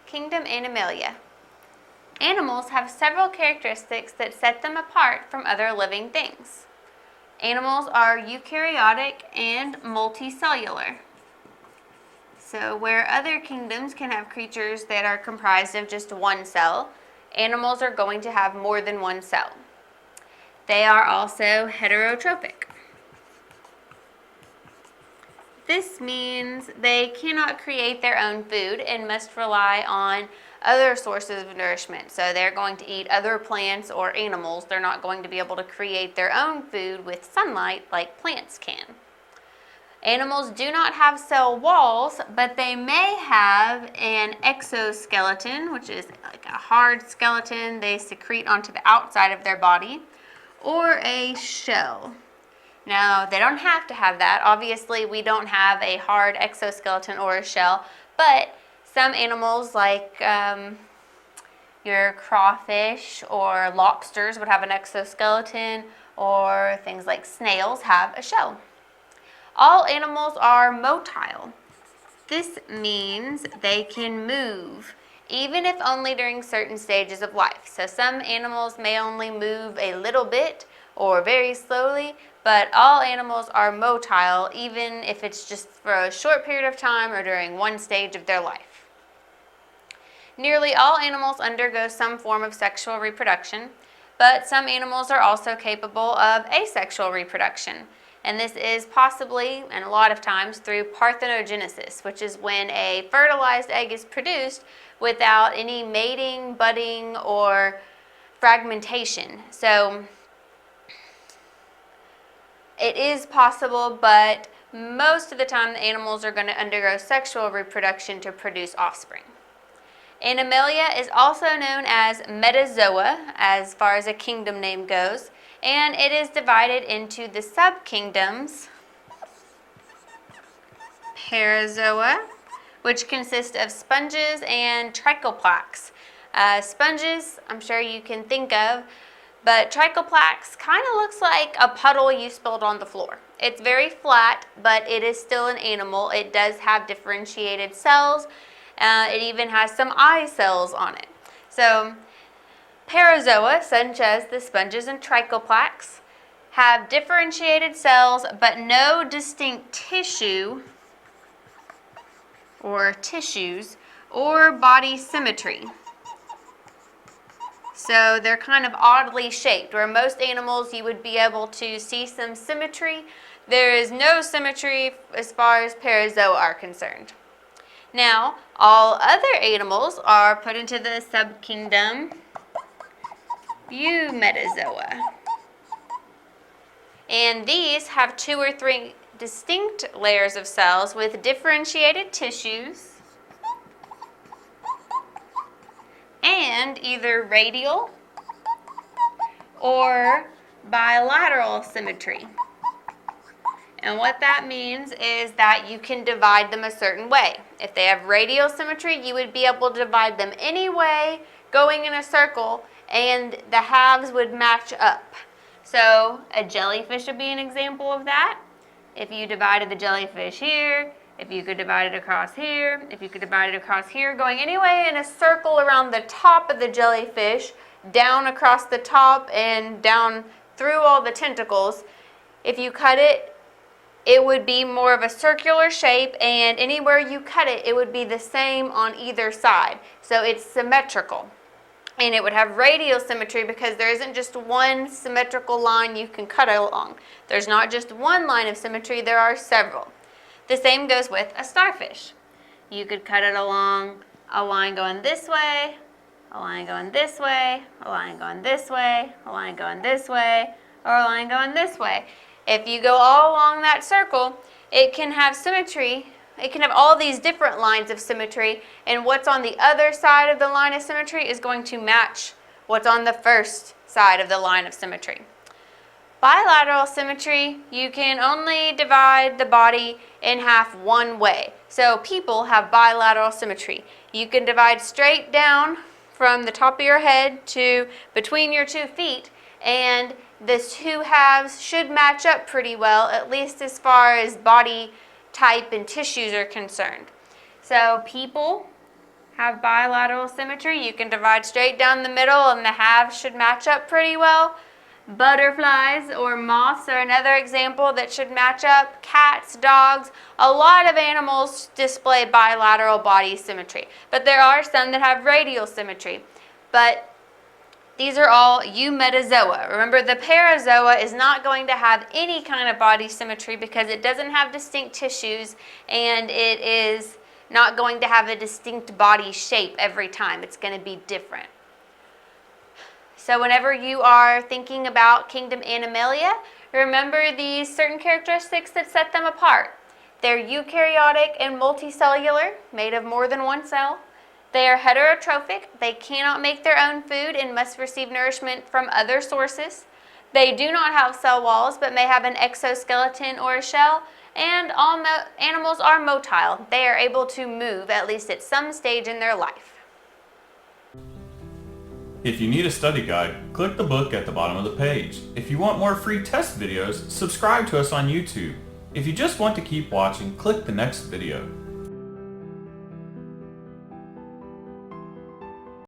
Kingdom Animalia. Animals have several characteristics that set them apart from other living things. Animals are eukaryotic and multicellular. So where other kingdoms can have creatures that are comprised of just one cell, animals are going to have more than one cell. They are also heterotrophic. This means they cannot create their own food and must rely on other sources of nourishment. So they're going to eat other plants or animals. They're not going to be able to create their own food with sunlight like plants can. Animals do not have cell walls, but they may have an exoskeleton, which is like a hard skeleton they secrete onto the outside of their body, or a shell. Now, they don't have to have that. Obviously, we don't have a hard exoskeleton or a shell, but some animals like your crawfish or lobsters would have an exoskeleton, or things like snails have a shell. All animals are motile. This means they can move, even if only during certain stages of life. So some animals may only move a little bit or very slowly, but all animals are motile, even if it's just for a short period of time or during one stage of their life. Nearly all animals undergo some form of sexual reproduction, but some animals are also capable of asexual reproduction. And this is possibly, and a lot of times, through parthenogenesis, which is when a fertilized egg is produced without any mating, budding, or fragmentation. So it is possible, but most of the time the animals are going to undergo sexual reproduction to produce offspring. Animalia is also known as metazoa, as far as a kingdom name goes, and it is divided into the subkingdoms Parazoa, which consist of sponges and trichoplax. Sponges, I'm sure you can think of, but trichoplax kind of looks like a puddle you spilled on the floor. It's very flat, but it is still an animal. It does have differentiated cells. It even has some eye cells on it. So Parazoa, such as the sponges and trichoplax, have differentiated cells but no distinct tissue or tissues or body symmetry. So they're kind of oddly shaped. Where most animals you would be able to see some symmetry, there is no symmetry as far as Parazoa are concerned. Now, all other animals are put into the subkingdom Eumetazoa. And these have 2 or 3 distinct layers of cells with differentiated tissues and either radial or bilateral symmetry. And what that means is that you can divide them a certain way. If they have radial symmetry, you would be able to divide them any way going in a circle, and the halves would match up. So a jellyfish would be an example of that. If you divided the jellyfish here, if you could divide it across here, if you could divide it across here, going any way in a circle around the top of the jellyfish, down across the top and down through all the tentacles, if you cut it, it would be more of a circular shape, and anywhere you cut it, it would be the same on either side. So it's symmetrical. And it would have radial symmetry because there isn't just one symmetrical line you can cut along. There's not just one line of symmetry, there are several. The same goes with a starfish. You could cut it along a line going this way, a line going this way, a line going this way, a line going this way, or a line going this way. If you go all along that circle, it can have symmetry. It can have all these different lines of symmetry, and what's on the other side of the line of symmetry is going to match what's on the first side of the line of symmetry. Bilateral symmetry, you can only divide the body in half one way. So people have bilateral symmetry. You can divide straight down from the top of your head to between your 2 feet, and the 2 halves should match up pretty well, at least as far as body type and tissues are concerned. So people have bilateral symmetry. You can divide straight down the middle and the halves should match up pretty well. Butterflies or moths are another example that should match up. Cats, dogs, a lot of animals display bilateral body symmetry, but there are some that have radial symmetry. But these are all eumetazoa. Remember, the parazoa is not going to have any kind of body symmetry because it doesn't have distinct tissues and it is not going to have a distinct body shape every time. It's going to be different. So whenever you are thinking about Kingdom Animalia, remember these certain characteristics that set them apart. They're eukaryotic and multicellular, made of more than one cell. They are heterotrophic. They cannot make their own food and must receive nourishment from other sources. They do not have cell walls but may have an exoskeleton or a shell. And all animals are motile. They are able to move at least at some stage in their life. If you need a study guide, click the book at the bottom of the page. If you want more free test videos, subscribe to us on YouTube. If you just want to keep watching, click the next video.